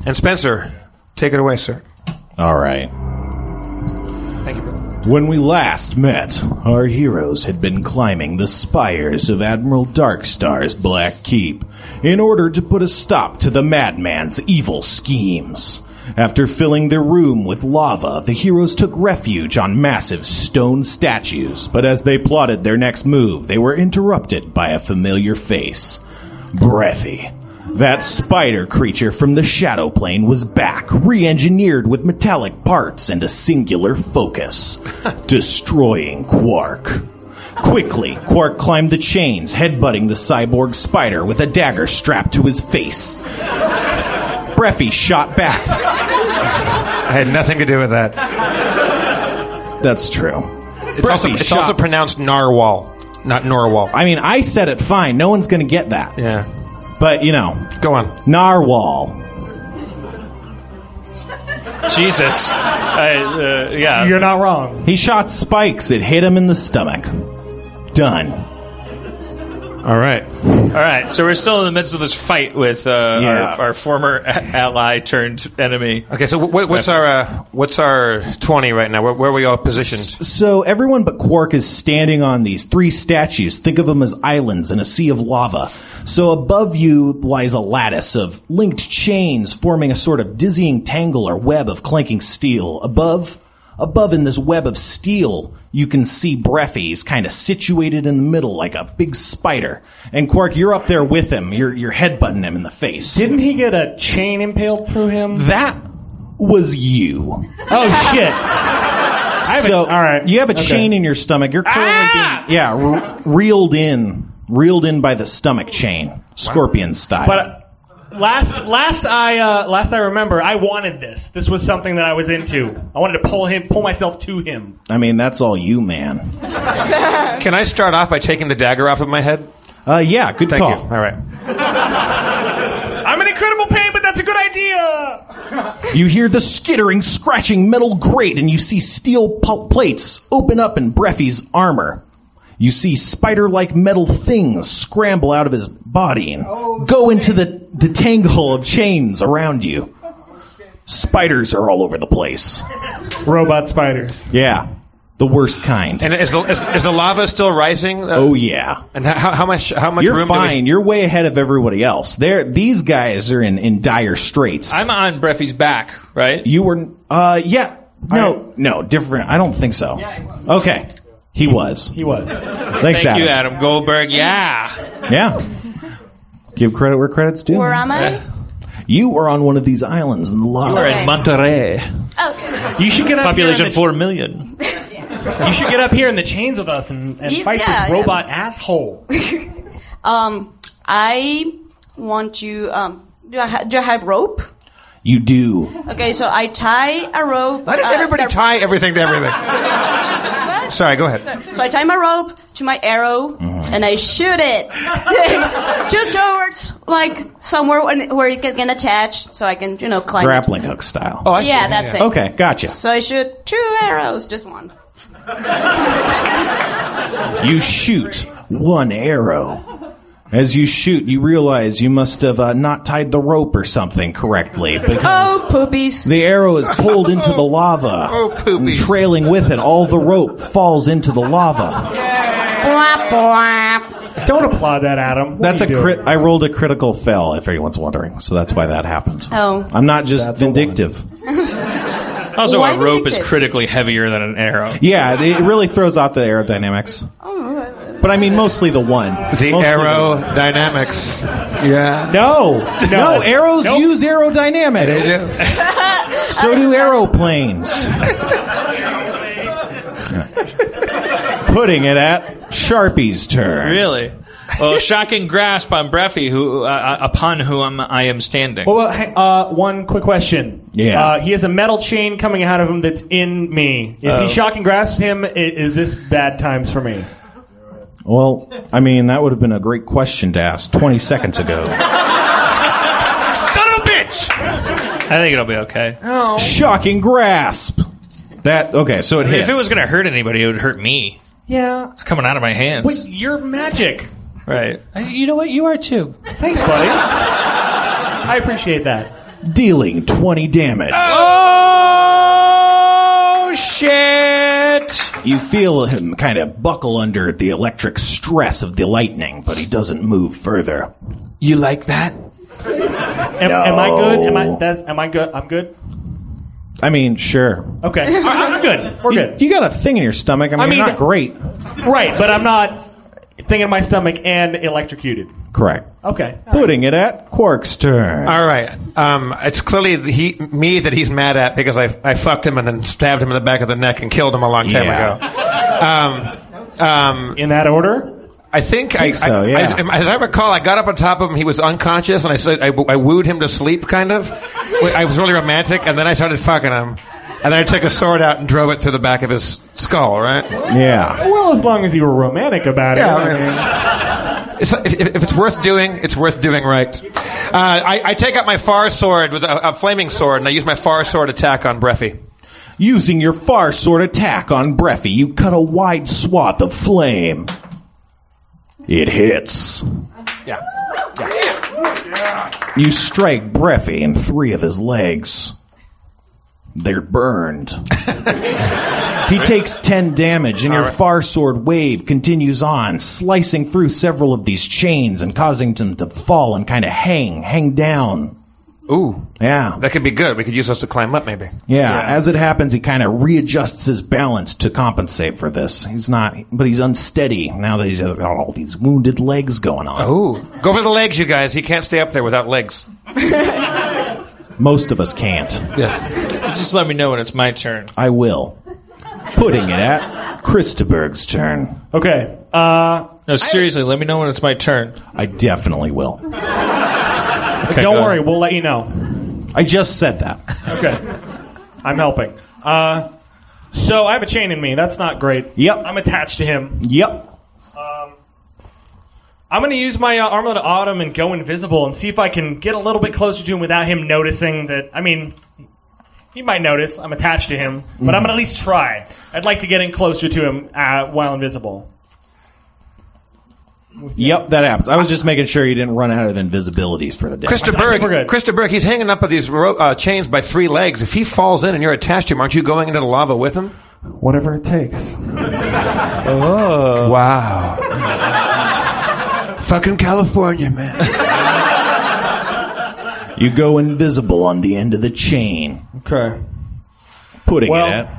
And Spencer, take it away, sir. All right. Thank you, brother. When we last met, our heroes had been climbing the spires of Admiral Darkstar's Black Keep in order to put a stop to the madman's evil schemes. After filling their room with lava, the heroes took refuge on massive stone statues, but as they plotted their next move, they were interrupted by a familiar face. Breffy. That spider creature from the Shadow Plane was back, re-engineered with metallic parts and a singular focus. Destroying Quark. Quickly, Quark climbed the chains, headbutting the cyborg spider with a dagger strapped to his face. Breffy shot back. I had nothing to do with that. That's true. It's also pronounced narwhal, not Norwal. I mean, I said it fine. No one's going to get that. Yeah. But, you know. Go on. Narwhal. Jesus. Yeah. You're not wrong. He shot spikes. It hit him in the stomach. Done. All right. So we're still in the midst of this fight with our former ally turned enemy. Okay, so what's our 20 right now? Where are we all positioned? So everyone but Quark is standing on these 3 statues. Think of them as islands in a sea of lava. So above you lies a lattice of linked chains forming a sort of dizzying tangle or web of clanking steel. Above in this web of steel, you can see Breffy. He's kind of situated in the middle like a big spider. And Quark, you're up there with him. You're headbutting him in the face. Didn't he get a chain impaled through him? That was you. Oh, shit. All right. You have a chain in your stomach. You're currently being, reeled in by the stomach chain, scorpion style. But last I remember, I wanted this. This was something that I was into. I wanted to pull myself to him. I mean, that's all you, man. Can I start off by taking the dagger off of my head? Yeah, good Thank call. you. All right. I'm in incredible pain, but that's a good idea. You hear the skittering, scratching metal grate, and you see steel plates open up in Breffy's armor. You see spider-like metal things scramble out of his body and go into the tangle of chains around you. Spiders are all over the place. Robot spiders. Yeah, the worst kind. And is the lava still rising? Oh yeah. And how much You're room fine. You're way ahead of everybody else. These guys are in dire straits. I'm on Breffy's back, right? You were yeah. No, different. I don't think so. Yeah, he was. Okay. He was. Thanks, Thank you, Adam. Adam Goldberg. Yeah. Give credit where credit's due. Where am I? You are on one of these islands in the lava. We're in Monterey. Okay. You should get up Population here 4 million. You should get up here in the chains with us and fight this robot asshole. I want you. Do I have rope? You do. Okay, so I tie a rope. Why does everybody tie everything to everything? Sorry, go ahead. So I tie my rope to my arrow and I shoot it. Shoot towards like somewhere where it can attach, so I can climb. Grappling hook style. Oh, I see. Yeah, that thing. Okay, gotcha. So I shoot 2 arrows, just one. You shoot 1 arrow. As you shoot, you realize you must have not tied the rope or something correctly, because poopies. the arrow is pulled into the lava. Oh, poopies. And trailing with it, all the rope falls into the lava. Don't applaud that, Adam. That's a crit. I rolled a critical fail, if anyone's wondering, so that's why that happened. Oh. I'm not just vindictive. Also, Why a rope is vindictive? critically heavier than an arrow. Yeah, it really throws out the aerodynamics. But I mean, mostly the one. The Arrowdynamics. Yeah. No, arrows use aerodynamics. They do. So do aeroplanes. Putting it at Sharpie's turn. Really? Well, shocking grasp on Breffy, upon whom I am standing. Well, one quick question. Yeah. He has a metal chain coming out of him that's in me. If he shocking grasps him, is this bad times for me? Well, I mean, that would have been a great question to ask 20 seconds ago. Son of a bitch! I think it'll be okay. Oh. Shocking grasp. Okay, so it hits. If it was going to hurt anybody, it would hurt me. Yeah. It's coming out of my hands. But you're magic. Right. You know what? You are too. Thanks, buddy. I appreciate that. dealing 20 damage. Oh, shit! You feel him kind of buckle under the electric stress of the lightning, but he doesn't move further. You like that? Am I good? Am I good? I'm good? I mean, sure. Okay. I'm good. We're good. You got a thing in your stomach. I mean, you're not great. Right, but I'm not thinking in my stomach and electrocuted. Correct. Okay. Putting it at Quark's turn. All right. It's clearly me that he's mad at because I fucked him and then stabbed him in the back of the neck and killed him a long time ago. In that order? I think so, yeah. As I recall, I got up on top of him. He was unconscious, and I said I wooed him to sleep, kind of. I was really romantic, and then I started fucking him. And then I took a sword out and drove it through the back of his skull, right? Yeah. Well, as long as you were romantic about it. Yeah, if it's worth doing, it's worth doing right. I take out my far sword with a flaming sword, and I use my far sword attack on Breffy. Using your far sword attack on Breffy, you cut a wide swath of flame. It hits. Yeah. You strike Breffy in 3 of his legs. They're burned. He takes 10 damage, and your far sword wave continues on, slicing through several of these chains and causing them to fall and kind of hang down. Ooh. Yeah. That could be good. We could use those to climb up, maybe. Yeah. As it happens, he kind of readjusts his balance to compensate for this. He's unsteady now that he's got all these wounded legs going on. Ooh. Go for the legs, you guys. He can't stay up there without legs. Most of us can't. Yeah. Just let me know when it's my turn. I will. Putting it at Christaberg's turn. Okay. No, seriously, let me know when it's my turn. I definitely will. Okay, Don't worry, we'll let you know. I just said that. Okay. I'm helping. So I have a chain in me. That's not great. Yep. I'm attached to him. Yep. I'm going to use my Armlet of Autumn and go invisible and see if I can get a little bit closer to him without him noticing that. I mean, he might notice I'm attached to him, but I'm going to at least try. I'd like to get in closer to him while invisible. Yep, that happens. I was just making sure you didn't run out of invisibilities for the day. Christa Berg, he's hanging up with these chains by 3 legs. If he falls in and you're attached to him, aren't you going into the lava with him? Whatever it takes. Oh. Wow. Fucking California, man. You go invisible on the end of the chain. Okay. Putting it at...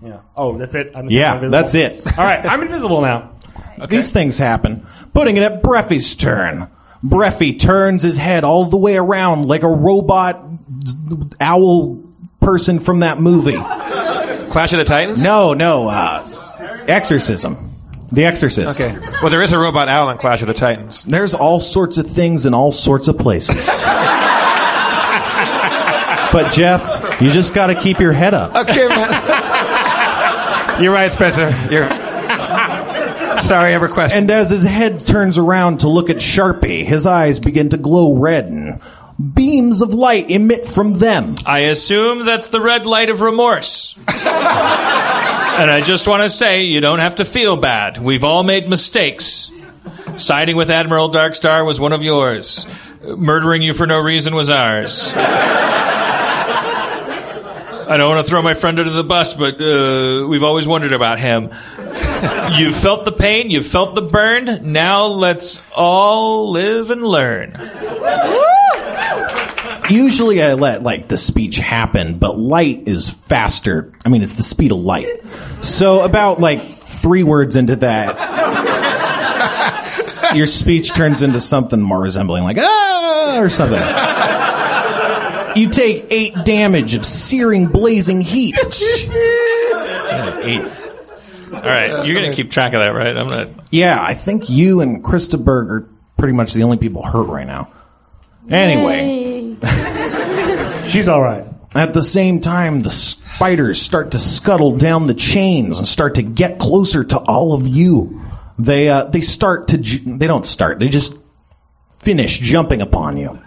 Yeah. Oh, that's it? That's it. All right, I'm invisible now. Okay. These things happen. Putting it at Breffy's turn. Breffy turns his head all the way around like a robot owl person from that movie. Clash of the Titans? No. Exorcism. The Exorcist. Okay. Well, there is a robot owl in Clash of the Titans. There's all sorts of things in all sorts of places. But, Jeff, you just got to keep your head up. Okay, man. You're right, Spencer. Sorry, I have a question. And as his head turns around to look at Sharpie, his eyes begin to glow red and beams of light emit from them. I assume that's the red light of remorse. And I just want to say, you don't have to feel bad. We've all made mistakes. Siding with Admiral Darkstar was one of yours. Murdering you for no reason was ours. I don't want to throw my friend under the bus, but we've always wondered about him. You've felt the pain, you've felt the burn. Now let's all live and learn. Usually I let the speech happen, but light is faster. I mean, it's the speed of light. So about 3 words into that, your speech turns into something more resembling or something. You take 8 damage of searing, blazing heat. 8. All right, you're going to keep track of that, right? I'm not. Yeah, I think you and Krista Berg are pretty much the only people hurt right now. Anyway. She's all right. At the same time, the spiders start to scuttle down the chains and start to get closer to all of you. They just finish jumping upon you.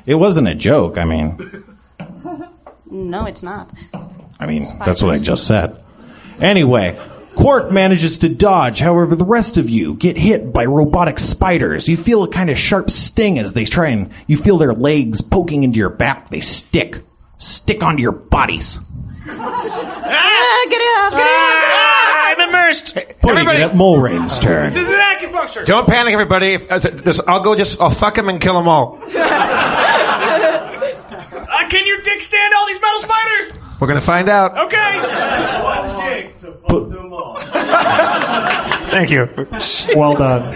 It wasn't a joke, I mean. No, it's not. That's what I just said. Anyway, Quark manages to dodge, however the rest of you get hit by robotic spiders. You feel a kind of sharp sting as they try and you feel their legs poking into your back. They stick onto your bodies. Get it up! I'm immersed. Putting it at Mulrain's turn. This is an acupuncture. Don't panic, everybody. I'll fuck him and kill them all. Can your dick stand all these metal spiders? We're gonna find out. Okay. Thank you. Well done.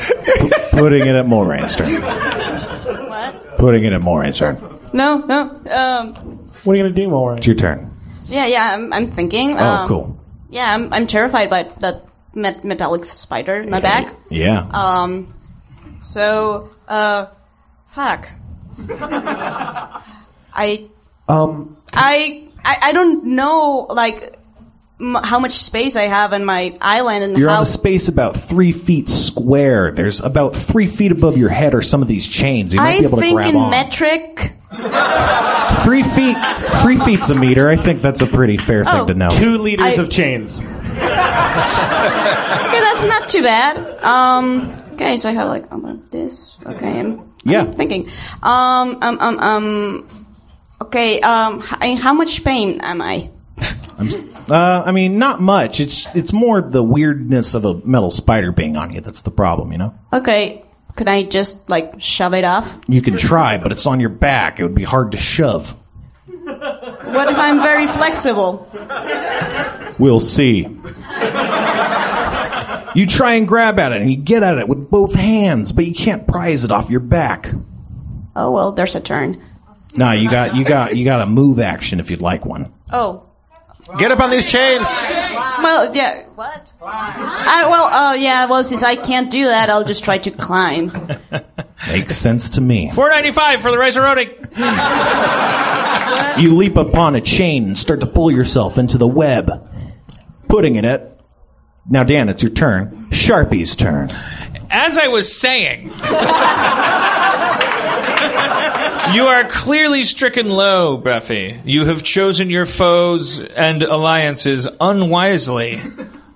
Putting it at Mulrain's turn. What? Putting it at Mulrain's turn. No. What are you gonna do, Mulrain? It's your turn. Yeah. I'm thinking. Cool. Yeah, I'm terrified by that metallic spider in my back. Yeah. So, fuck. I don't know, like, how much space I have in my island and You're how... on a space about 3 feet square. There's about 3 feet above your head are some of these chains. You might be able to grab on. I think in metric... 3 feet. 3 feet's a meter. I think that's a pretty fair thing to know. 2 liters of chains. Okay, that's not too bad. Okay, so I have like this. Okay, I'm thinking. Okay, in how much pain am I? I mean, not much. It's more the weirdness of a metal spider being on you that's the problem, you know? Okay, could I just like shove it off? You can try, but it's on your back. It would be hard to shove. What if I'm very flexible? We'll see. You try and grab at it, and you get at it with both hands, but you can't prise it off your back. Oh well, there's a turn. No, you got a move action if you'd like one. Oh. Get up on these chains. Well, yeah. What? Well, since I can't do that, I'll just try to climb. Makes sense to me. $4.95 for the Razorodic. You leap upon a chain and start to pull yourself into the web, putting it at... Now, Dan, it's your turn. Sharpie's turn. As I was saying, you are clearly stricken low, Breffy. You have chosen your foes and alliances unwisely.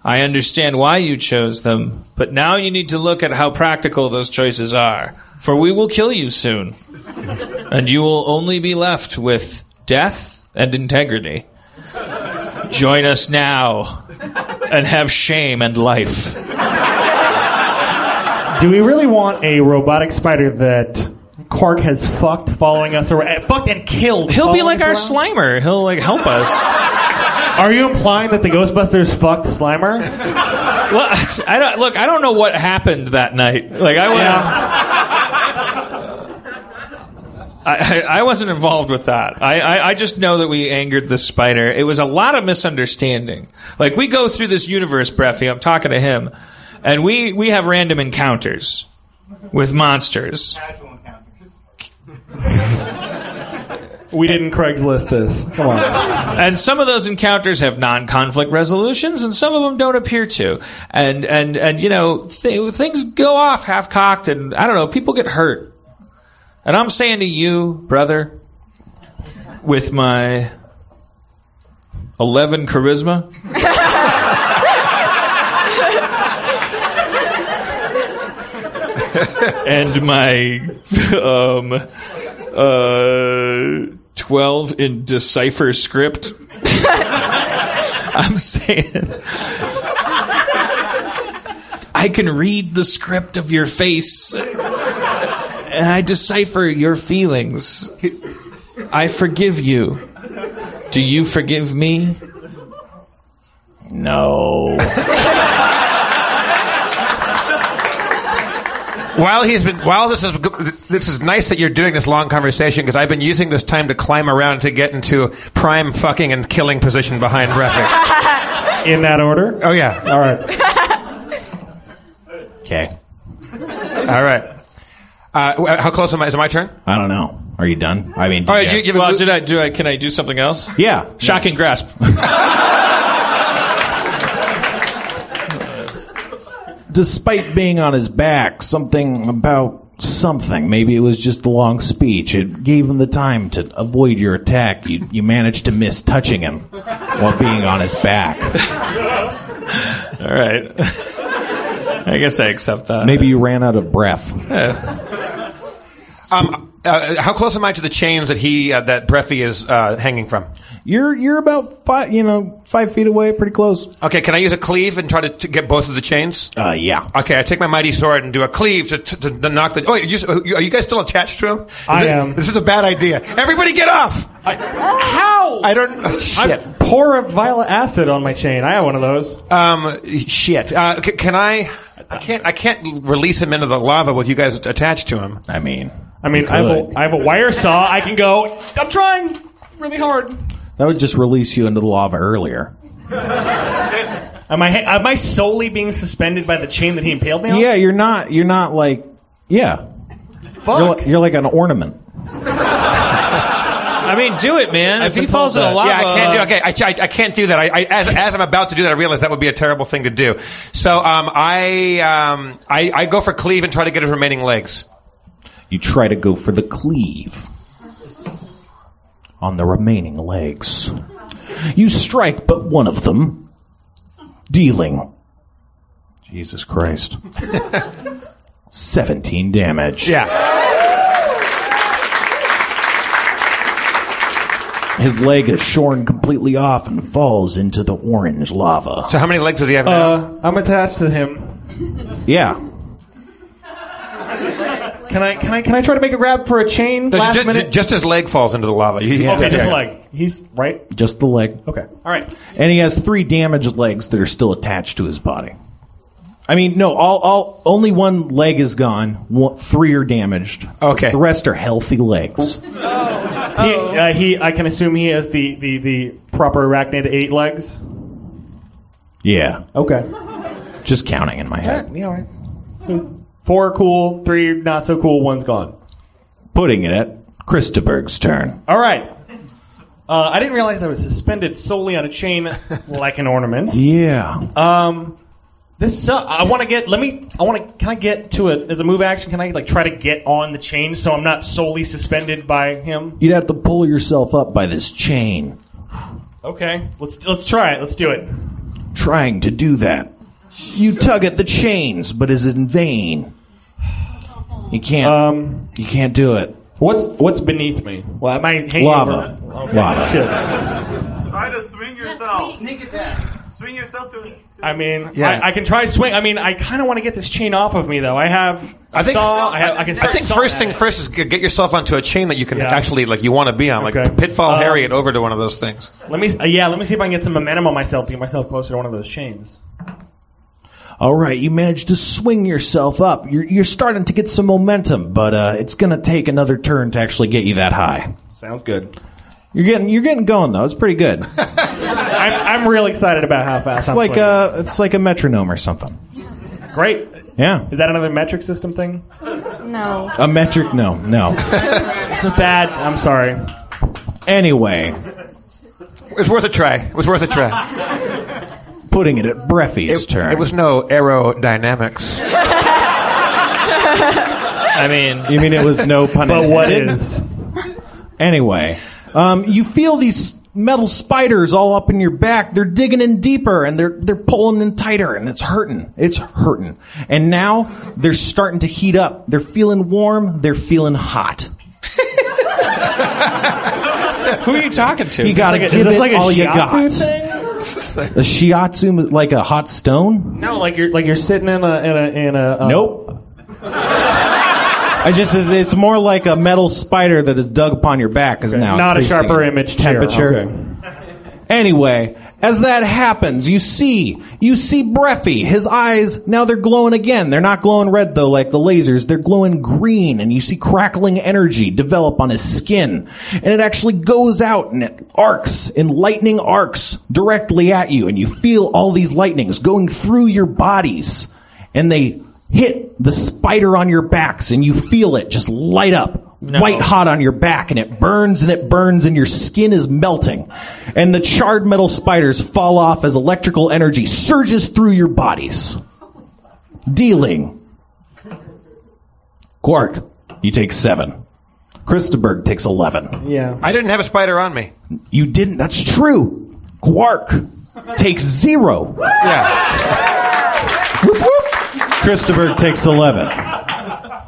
I understand why you chose them, but now you need to look at how practical those choices are, for we will kill you soon, and you will only be left with death and integrity. Join us now and have shame and life. Do we really want a robotic spider that Quark has fucked following us, or fucked and killed? He'll be like our Slimer. He'll like help us. Are you implying that the Ghostbusters fucked Slimer? Well, I don't know what happened that night. Like I wasn't involved with that. I just know that we angered the spider. It was a lot of misunderstanding. Like, we go through this universe, Breffy, I'm talking to him, and we have random encounters with monsters. Casual encounters. We didn't Craigslist this. Come on. And some of those encounters have non-conflict resolutions, and some of them don't appear to. And you know, things go off half-cocked, and I don't know, people get hurt. And I'm saying to you, brother, with my 11 charisma, and my 12 in decipher script, I'm saying I can read the script of your face. And I decipher your feelings. I forgive you. Do you forgive me? No. This is nice that you're doing this long conversation, because I've been using this time to climb around to get into prime fucking and killing position behind Breffy. In that order? Oh yeah. All right. Okay. All right. How close am I? Is it my turn? I don't know. Are you done? I mean, All right, can I do something else? Yeah. Shocking grasp. Despite being on his back, maybe it was just a long speech. It gave him the time to avoid your attack. You managed to miss touching him while being on his back. All right. I guess I accept that. Maybe you ran out of breath. How close am I to the chains that that Breffy is hanging from? You're about 5 feet away, pretty close. Okay, can I use a cleave and try to get both of the chains? Yeah. Okay, I take my mighty sword and do a cleave to knock the... Oh, are you guys still attached to him? I am. This is a bad idea. Everybody get off! How? I don't... shit. Pour a violet acid on my chain. I have one of those. Shit. Can I can't release him into the lava with you guys attached to him. I mean, I have a wire saw. I can go. I'm trying really hard. that would just release you into the lava earlier. Am I solely being suspended by the chain that he impaled me on? Yeah, you're not like, yeah. Fuck. You're like an ornament. I mean, do it, man. If he falls in the lava... Yeah, I can't do. Okay, I can't do that. As I'm about to do that, I realize that would be a terrible thing to do. So I go for cleave and try to get his remaining legs. You try to go for the cleave on the remaining legs. You strike but one of them, dealing, Jesus Christ, 17 damage. Yeah. His leg is shorn completely off and falls into the orange lava. So how many legs does he have now? I'm attached to him. Yeah. Can I try to make a grab for a chain last minute? Just his leg falls into the lava. Okay, just a leg. He's right. Just the leg. Okay. All right. And he has 3 damaged legs that are still attached to his body. I mean, no, only one leg is gone. 3 are damaged. Okay. The rest are healthy legs. I can assume he has the proper arachnid 8 legs. Yeah. Okay. Just counting in my head. Yeah, all right. So 4 are cool, 3 not so cool, 1's gone. Putting it at Christaberg's turn. All right. I didn't realize I was suspended solely on a chain like an ornament. Yeah. I want to get. Can I get to it as a move action? Can I try to get on the chain so I'm not solely suspended by him? You'd have to pull yourself up by this chain. Okay, let's try it. Let's do it. Trying to do that, you tug at the chains, but is in vain. You can't. You can't do it. What's beneath me? Well, am I hanging Lava. over? Okay. Lava. Shit. Try to swing yourself. Sneak attack. Swing yourself to it. I mean, Yeah. I can try to swing. I mean, I kind of want to get this chain off of me, though. I have a saw. I think first thing first is get yourself onto a chain that you can actually you want to be on, Okay. like Pitfall Harriet over to one of those things. Let me see if I can get some momentum on myself to get myself closer to one of those chains. All right, you managed to swing yourself up. You're starting to get some momentum, but it's going to take another turn to actually get you that high. Sounds good. You're getting going though. It's pretty good. I'm real excited about how fast I'm swinging. It's like a metronome or something. Great. Yeah. Is that another metric system thing? No. A metric? No. It's bad. I'm sorry. Anyway, It was worth a try. putting it at Breffy's turn. It was no Arrowdynamics. I mean... You mean it was no pun But intended? what is? Anyway, you feel these metal spiders all up in your back. They're digging in deeper, and they're pulling in tighter, and it's hurting. It's hurting. And now they're starting to heat up. They're feeling warm. They're feeling hot. Who are you talking to? You gotta give it all you got. Thing? A shiatsu, like a hot stone? No, like you're sitting in a. Nope. It's more like a metal spider that is dug upon your back is now Not a increasing sharper in image temperature. Okay. Anyway, as that happens, you see Breffy. His eyes, now they're glowing again. They're not glowing red though like the lasers. They're glowing green, and you see crackling energy develop on his skin. And it actually goes out and it arcs in lightning arcs directly at you, and you feel all these lightnings going through your bodies, and they hit the spider on your backs, and you feel it just light up, white hot on your back, and it burns, and your skin is melting. And the charred metal spiders fall off as electrical energy surges through your bodies. Dealing. Quark, you take 7. Christaberg takes 11. Yeah. I didn't have a spider on me. You didn't, that's true. Quark takes 0. Yeah. Christopher takes 11.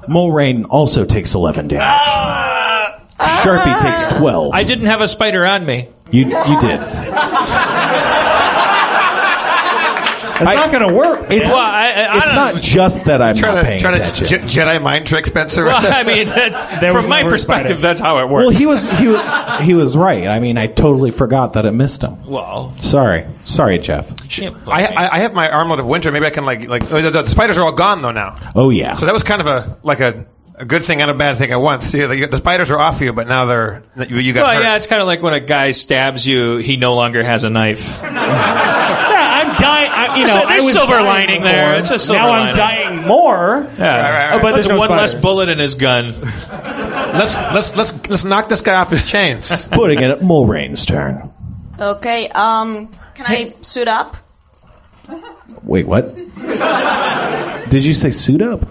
Mulrain also takes 11 damage. Sharpie takes 12. I didn't have a spider on me. You did. It's not going to work. It's not just that I'm not paying Try to attention. Jedi mind trick Spencer. Well, I mean, from my perspective, that's how it works. Well, he was right. I mean, I totally forgot that it missed him. Well, Sorry, Jeff. I have my armlet of winter. Maybe I can the spiders are all gone though now. Oh yeah. So that was kind of a good thing and a bad thing at once. Yeah, the spiders are off you, but now you got hurt. yeah, it's kind of like when a guy stabs you, he no longer has a knife. I'm dying. There's silver lining there. It's a silver now lining. I'm dying more. Yeah. But there's there's no one less spiders. bullet in his gun. Let's knock this guy off his chains. Putting it at Mulrain's turn. Okay, can I suit up? Wait, what? Did you say suit up?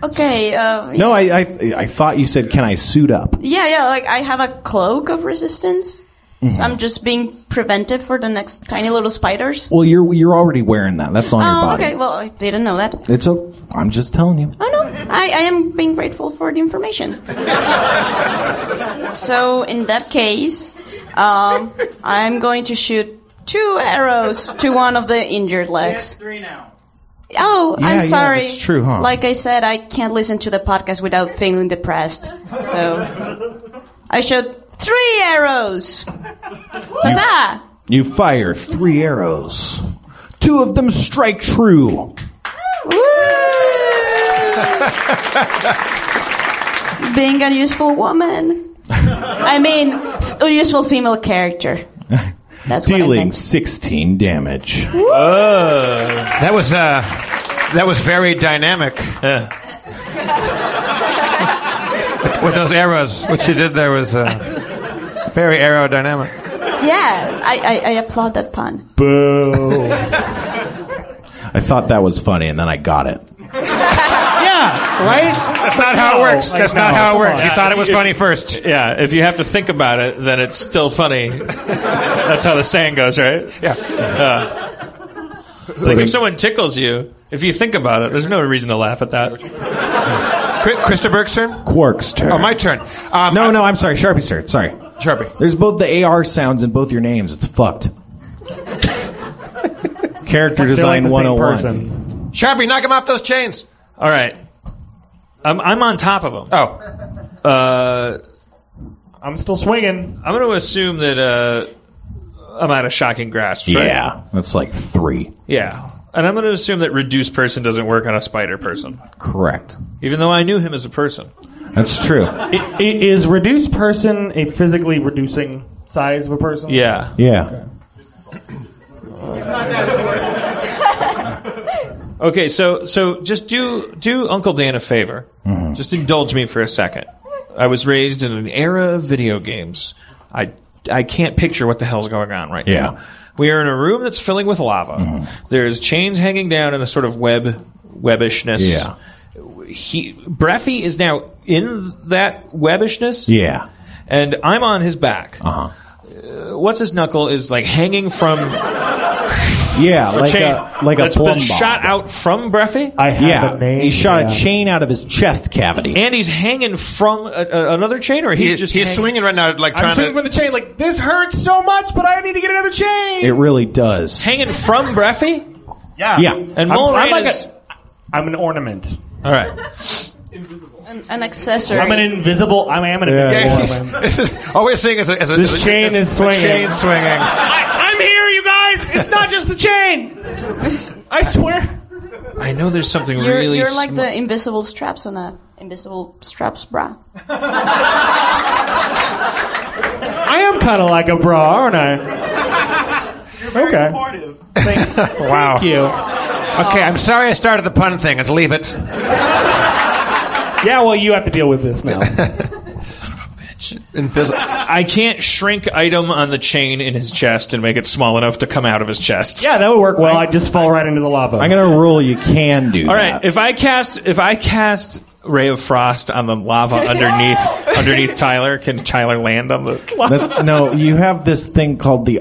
Okay, No, I thought you said, can I suit up? Yeah, like I have a cloak of resistance. So I'm just being preventive for the next tiny little spiders. Well, you're already wearing that. That's on your body. Okay, well, I didn't know that. I'm just telling you. Oh, no, I am being grateful for the information. So, in that case, I'm going to shoot 2 arrows to one of the injured legs. 3 now. Oh, Yeah, I'm sorry. that's true, huh? Like I said, I can't listen to the podcast without feeling depressed. So, I shot 3 arrows. Huzzah! You fire 3 arrows. 2 of them strike true. Woo! Being a useful woman. I mean, a useful female character. That's what I Dealing meant. 16 damage. That was very dynamic. With those arrows, what you did there was very aerodynamic. Yeah, I applaud that pun. Boo. I thought that was funny, and then I got it. Yeah, right? That's not how it works. That's not how it works. You thought it was funny first. Yeah, if you have to think about it, then it's still funny. That's how the saying goes, right? Yeah. Like if someone tickles you, if you think about it, there's no reason to laugh at that. Christopher's turn? Quark's turn. Oh, my turn. No, I'm sorry. Sharpie's turn. Sorry. Sharpie. There's both the AR sounds in both your names. It's fucked. Character design 101. Sharpie, knock him off those chains. All right. I'm on top of him. Oh. I'm still swinging. I'm going to assume that I'm out of shocking grasp, right? Yeah, that's like 3. Yeah. And I'm going to assume that reduced person doesn't work on a spider person. Correct. Even though I knew him as a person. That's true. Is reduced person a physically reducing size of a person? Yeah. Yeah. Okay, so just do Uncle Dan a favor. Mm-hmm. Just indulge me for a second. I was raised in an era of video games. I can't picture what the hell's going on right now. We are in a room that's filling with lava. Mm-hmm. There's chains hanging down in a sort of webbishness. Yeah. Breffy is now in that webbishness. Yeah. And I'm on his back. Uh-huh. What's his knuckle is like hanging from like chain a plumb that's been bob. shot out from Breffy. I have a name. He shot a chain out of his chest cavity. And he's hanging from another chain, or he's swinging right now, like I'm trying swinging to. for the chain. Like, this hurts so much, but I need to get another chain. It really does. Hanging from Breffy. Yeah. And Mulrain is. I'm an ornament. All right. An accessory. I'm an invisible. I am an invisible ornament. Always seeing as a This chain is swinging. Chain swinging. I'm here, you guys. It's not just the chain. I swear. I know there's something You're like the invisible straps on a invisible straps bra. I am kind of like a bra, aren't I? You're very Okay. supportive. Wow. Thank you. Okay, I'm sorry I started the pun thing. Let's leave it. Yeah, well, you have to deal with this now. Son of a bitch. Invisible. I can't shrink item on the chain in his chest and make it small enough to come out of his chest. Yeah, that would work well. I'd just fall right into the lava. I'm gonna rule you can do All that. right. If I cast Ray of Frost on the lava underneath Tyler, can Tyler land on the lava? No, you have this thing called the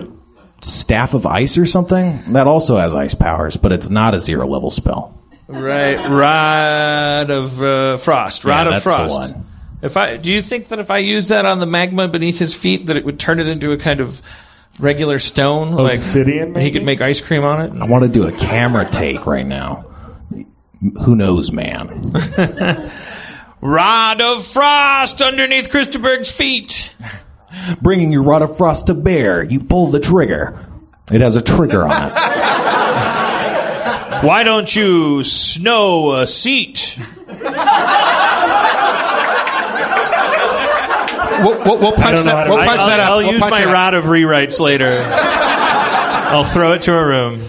Staff of Ice or something that also has ice powers, but it's not a 0 level spell. Right, Rod of Frost. Rod of that's Frost. the one. Do you think that if I use that on the magma beneath his feet, that it would turn it into a kind of regular stone? Obsidian, Like he could make ice cream on it? I want to do a camera take right now. Who knows, man? Rod of Frost underneath Christopher's feet. Bringing your rod of frost to bear, you pull the trigger. It has a trigger on it. Why don't you snow a seat? We'll punch that. We'll punch that up. I'll We'll use punch my it up. rod of rewrites later. I'll throw it to a room.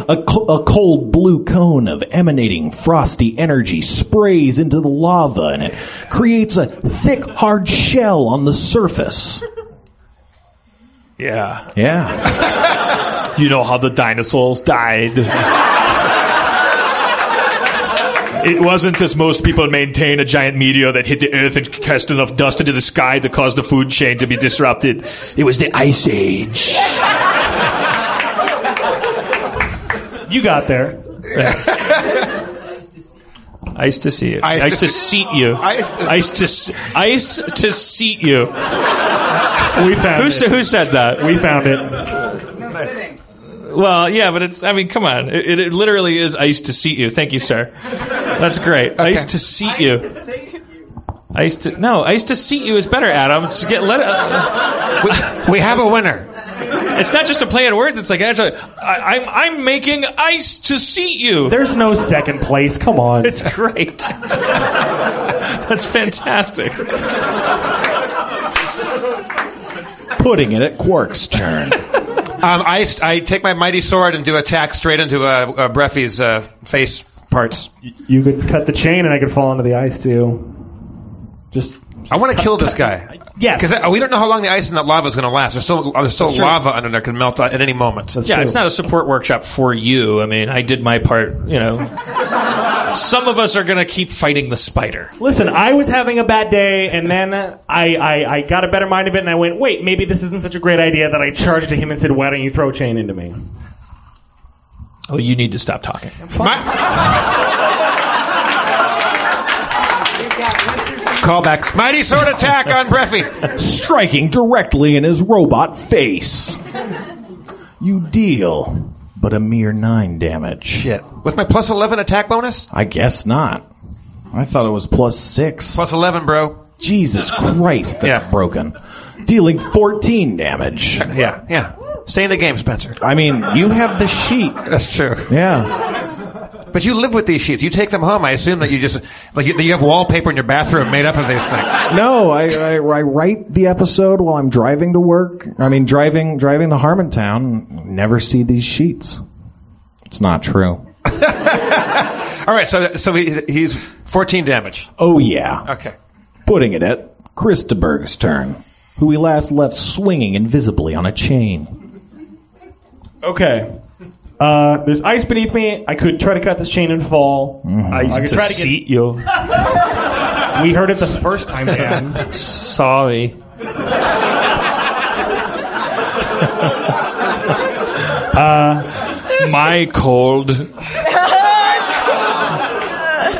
A cold blue cone of emanating frosty energy sprays into the lava, and it creates a thick, hard shell on the surface. Yeah. Yeah. You know how the dinosaurs died. It wasn't as most people maintain a giant meteor that hit the earth and cast enough dust into the sky to cause the food chain to be disrupted. It was the Ice Age. You got there. Ice to see you. Ice Ice to to seat you. Ice to Ice to seat you. We found it. Who said that? We found it. Well, yeah, but it's, I mean, come on. It literally is ice to seat you. Thank you, sir. That's great. Okay. Ice to seat you. Ice to seat you is better, Adam. It's We have a winner. It's not just a play on words. It's like, actually, I'm making ice to seat you. There's no second place. Come on. It's great. That's fantastic. Putting it at Quark's turn. I take my mighty sword and do attack straight into Breffy's face parts. You could cut the chain and I could fall into the ice too. I want to kill this guy. Yeah. Because we don't know how long the ice and that lava is going to last. There's still lava under there, can melt at any moment. Yeah, it's not a support workshop for you. I mean, I did my part, you know. Some of us are going to keep fighting the spider. Listen, I was having a bad day, and then I got a better mind of it, and I went, wait, maybe this isn't such a great idea, that I charged at him and said, why don't you throw a chain into me? Oh, you need to stop talking. Call back. Mighty sword attack on Breffy. Striking directly in his robot face. You deal but a mere 9 damage. Shit. With my plus 11 attack bonus? I guess not. I thought it was plus 6. Plus 11, bro. Jesus Christ, that's broken. Dealing 14 damage. Yeah. Stay in the game, Spencer. I mean, you have the sheet. That's true. Yeah. But you live with these sheets. You take them home. I assume that you just you have wallpaper in your bathroom made up of these things. No, I write the episode while I'm driving to work. I mean, driving to Harmontown. Never see these sheets. It's not true. All right, so he's 14 damage. Oh yeah. Okay. Putting it at Christaberg's turn, who we last left swinging invisibly on a chain. Okay. There's ice beneath me. I could try to cut this chain and fall. Mm-hmm. Ice to seat you. We heard it the first time, Dan. Sorry. My cold.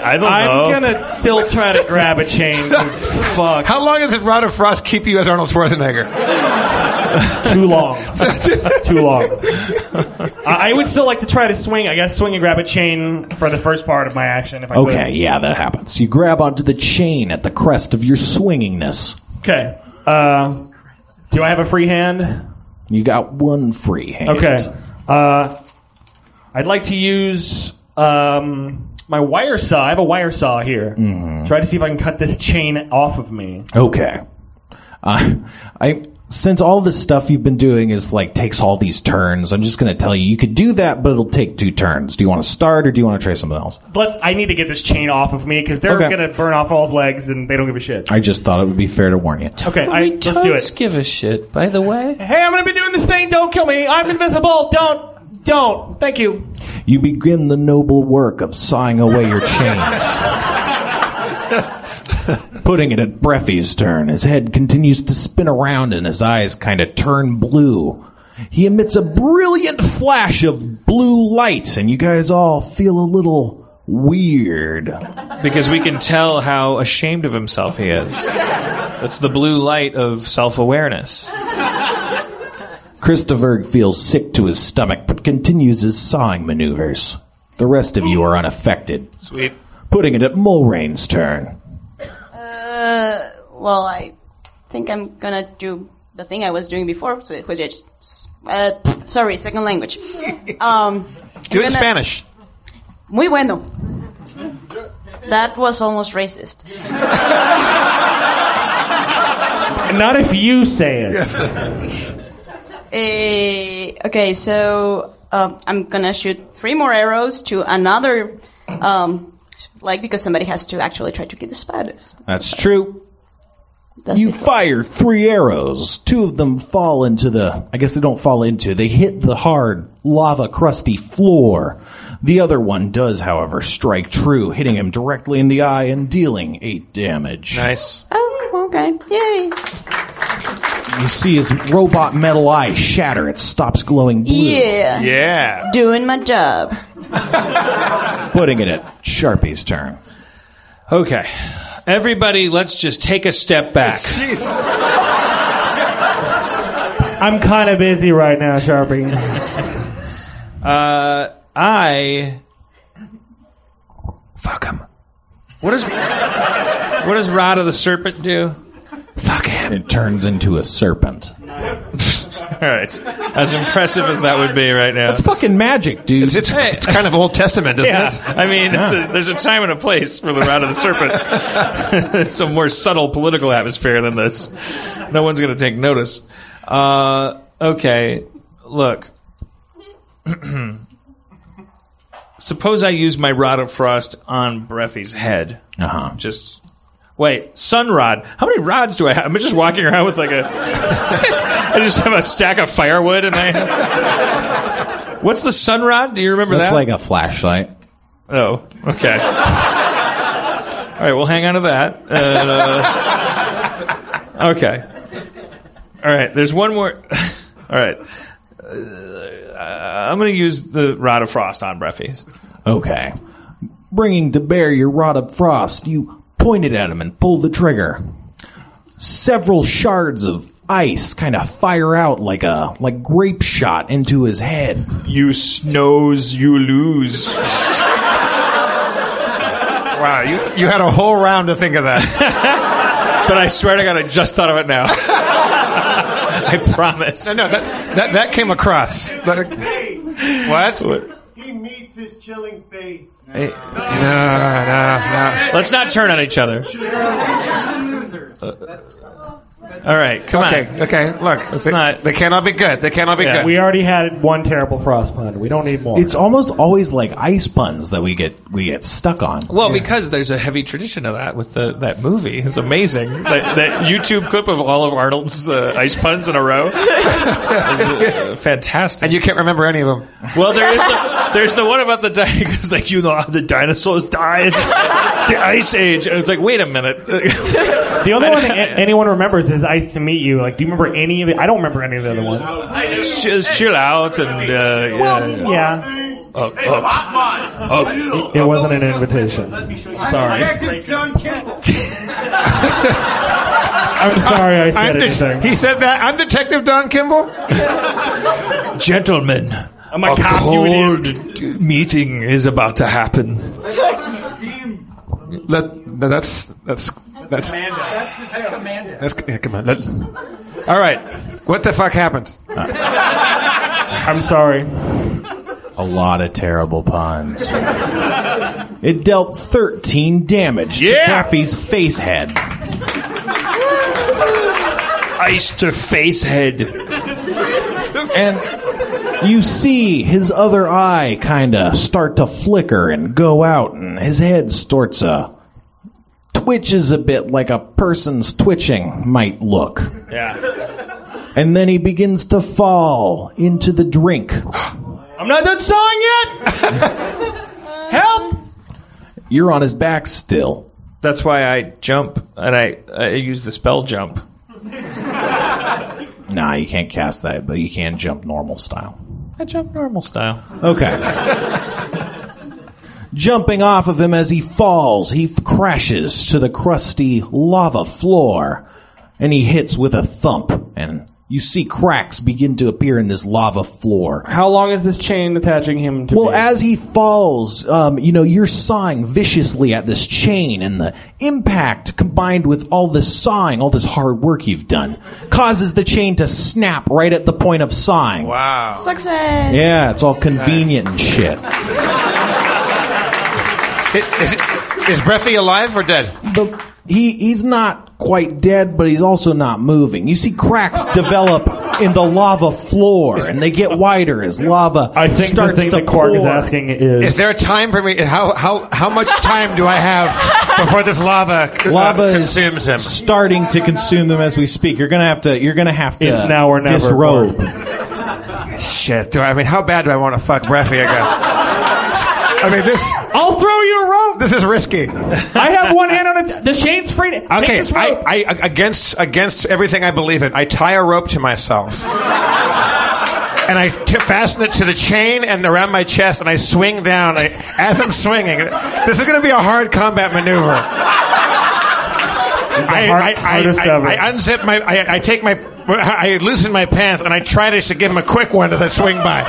I don't know. I'm gonna still try to grab a chain. Fuck. How long does this Rod of Frost keep you as Arnold Schwarzenegger? Too long. Too long. I would still like to try to swing. I guess swing and grab a chain for the first part of my action. If I Okay, could. yeah, that happens. You grab onto the chain at the crest of your swingingness. Okay. Do I have a free hand? You got one free hand. Okay. I'd like to use my wire saw. I have a wire saw here. Mm-hmm. Try to see if I can cut this chain off of me. Okay. Since all this stuff you've been doing is takes all these turns, I'm just going to tell you could do that, but it'll take 2 turns. Do you want to start or do you want to try something else? I need to get this chain off of me because they're going to burn off all his legs and they don't give a shit. I just thought it would be fair to warn you. Okay, let's do it. Give a shit, by the way. Hey, I'm going to be doing this thing. Don't kill me. I'm invisible. Don't. Thank you. You begin the noble work of sawing away your chains. Putting it at Breffy's turn, his head continues to spin around and his eyes kind of turn blue. He emits a brilliant flash of blue light, and you guys all feel a little weird. Because we can tell how ashamed of himself he is. That's the blue light of self-awareness. Christopher feels sick to his stomach, but continues his sawing maneuvers. The rest of you are unaffected. Sweet. Putting it at Mulrain's turn. Well, I think I'm gonna do the thing I was doing before, which is, sorry, second language. Do it in Spanish. Muy bueno. That was almost racist. Not if you say it. Yes. Okay, so I'm gonna shoot 3 more arrows to another, because somebody has to actually try to get the spiders. That's true. That's You it. fire 3 arrows. 2 of them fall into they hit the hard, lava-crusty floor. The other one does, however, strike true, hitting him directly in the eye and dealing 8 damage. Nice. Oh, okay. Yay. You see his robot metal eye shatter. It stops glowing blue. Yeah. Yeah. Doing my job. Putting it at Sharpie's turn. Okay. Everybody, let's just take a step back. Jeez. I'm kind of busy right now, Sharpie. Fuck him. What does Rod of the Serpent do? Fuck him. It turns into a serpent. All right. As impressive as that would be right now. That's fucking magic, dude. It's kind of Old Testament, isn't Yeah, it? I mean, there's a time and a place for the Rod of the Serpent. It's a more subtle political atmosphere than this. No one's going to take notice. Okay, look. Suppose I use my Rod of Frost on Breffy's head. Wait, sun rod. How many rods do I have? I'm just walking around with I just have a stack of firewood in my hand. What's the sun rod? Do you remember That's that? like a flashlight. Oh, okay. All right, we'll hang on to that. Okay. All right, there's one more. All right. I'm going to use the Rod of Frost on Breffy. Okay. Bringing to bear your Rod of Frost, you point it at him and pull the trigger. Several shards of ice kind of fire out like grape shot into his head. You snows, you lose. Wow, you had a whole round to think of that. But I swear to God, I just thought of it now. I promise. No, that came across. What? He meets his chilling fates. No. Let's not turn on each other. All right, come on. Okay, look. They can't all be good. They can't all be good. We already had one terrible frost pun. We don't need more. It's almost always like ice puns that we get stuck on. Well, because there's a heavy tradition of that with that movie. It's amazing. That YouTube clip of all of Arnold's ice puns in a row is fantastic. And you can't remember any of them. Well, there's the one about the because how the dinosaurs died, the Ice Age. And it's like, wait a minute. The only one that anyone remembers is Ice to Meet You. Like, do you remember any of it? I don't remember any of the other ones. Just chill out and Yeah. It wasn't an invitation. Sorry. I'm sorry I said anything. He said that. I'm Detective Don Kimball. Gentlemen, I'm a cop, you idiot. meeting is about to happen. That's Commander. That's Commander. All right. What the fuck happened? I'm sorry. A lot of terrible puns. It dealt 13 damage to Breffy's face head. Ice to face head. And you see his other eye kind of start to flicker and go out, and his head twitches a bit like a person's twitching might look. Yeah. And then he begins to fall into the drink. I'm not done sawing yet. Help! You're on his back still. That's why I jump, and I use the spell jump. Nah, you can't cast that, but you can jump normal style. I jump normal style. Okay. Jumping off of him as he falls, he crashes to the crusty lava floor, and he hits with a thump, and you see cracks begin to appear in this lava floor. How long is this chain attaching him to? Well, as he falls, you're sawing viciously at this chain, and the impact combined with all this sawing, all this hard work you've done, causes the chain to snap right at the point of sawing. Wow. Success. Yeah, it's all convenient and shit. Is Breffy alive or dead? He's not quite dead, but he's also not moving. You see cracks develop in the lava floor, and they get wider as lava I think starts the thing to that Quark pour. is asking is there a time for me? How much time do I have before this lava consumes him? Is starting to consume them as we speak. You're gonna have to. It's now or never, disrobe. Shit. How bad do I want to fuck Breffy again? I'll throw you a rope. This is risky. I have one hand on it. The chain's free. Take Okay, this rope. I against everything I believe in, I tie a rope to myself. And I fasten it to the chain and around my chest, and I swing down. As I'm swinging, this is going to be a hard combat maneuver. I unzip I loosen my pants, and I try to give him a quick one as I swing by.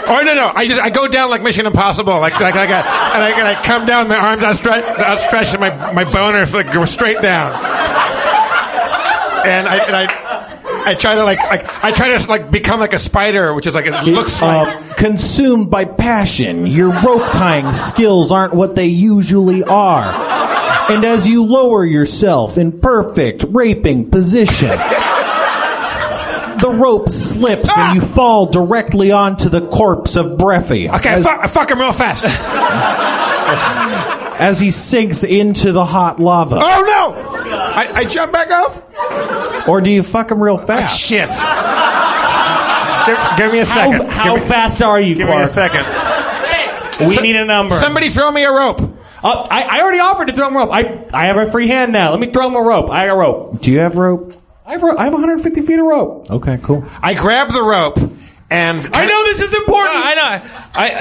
Or no, I go down like Mission Impossible, and I come down, my arms outstretched, and my boners go straight down. And I try to become like a spider, which is like it looks like. Consumed by passion, your rope tying skills aren't what they usually are. And as you lower yourself in perfect raping position, the rope slips and you fall directly onto the corpse of Breffy. Okay, I fuck him real fast. As he sinks into the hot lava. Oh no! I jump back off? Or do you fuck him real fast? Shit. Give me a second. How fast are you, Give Clark? me a second. We need a number. Somebody throw me a rope. I already offered to throw him a rope. I have a free hand now. Let me throw him a rope. I got a rope. Do you have rope? I have 150 feet of rope. Okay, cool. I grab the rope, and I know this is important. I know.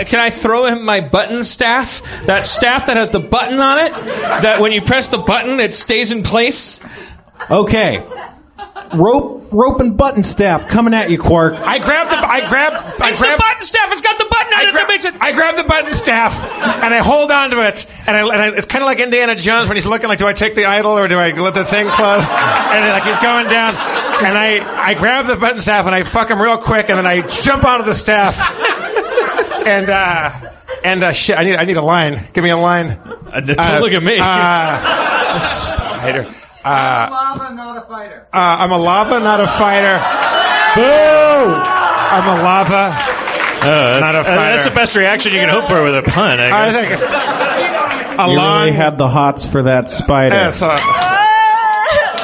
Can I throw him my button staff? That staff that has the button on it. That when you press the button, it stays in place. Okay. Rope and button staff coming at you, Quark. I grab the button staff. It's got the button on it that makes it. I grab the button staff and I hold onto it, and it's kind of like Indiana Jones when he's looking like, do I take the idol or do I let the thing close? And like he's going down, and I grab the button staff and I fuck him real quick, and then I jump onto the staff. And shit, I need a line. Give me a line. Don't look at me. Spider. I'm a lava, not a fighter. I'm a lava, not a fighter. Boo! I'm a lava, not a fighter. That's the best reaction you can hope for with a pun, I guess. think a You long. really had the hots for that spider.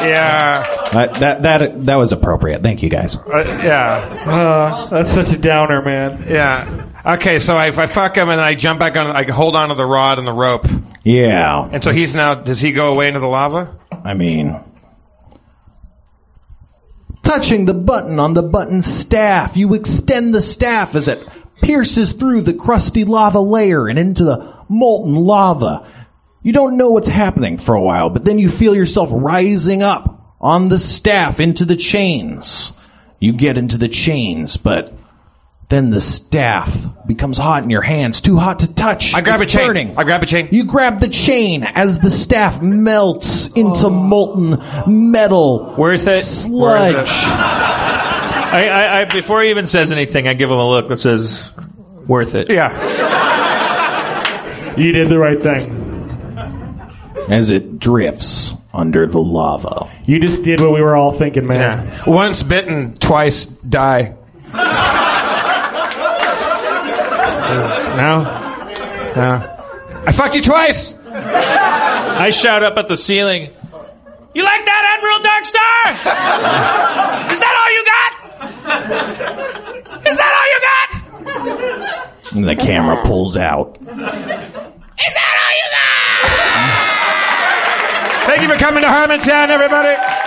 Yeah. That was appropriate. Thank you, guys. Yeah. That's such a downer, man. Yeah. Okay, so I fuck him and then I jump back on. I hold on to the rod and the rope. Yeah. And so he's now. Does he go away into the lava? I mean, touching the button on the button staff, you extend the staff as it pierces through the crusty lava layer and into the molten lava. You don't know what's happening for a while, but then you feel yourself rising up on the staff into the chains. You get into the chains, but then the staff becomes hot in your hands, too hot to touch. I grab It's a chain. burning. I grab a chain. You grab the chain as the staff melts into molten metal. Worth it. Sludge. Worth it. I before he even says anything, I give him a look that says, "Worth it." Yeah. You did the right thing. As it drifts under the lava. You just did what we were all thinking, man. Yeah. Once bitten, twice die. No. I fucked you twice. I shout up at the ceiling. You like that, Admiral Darkstar? Is that all you got? Is that all you got? And the camera pulls out. Is that all you got? Thank you for coming to Harmontown, everybody.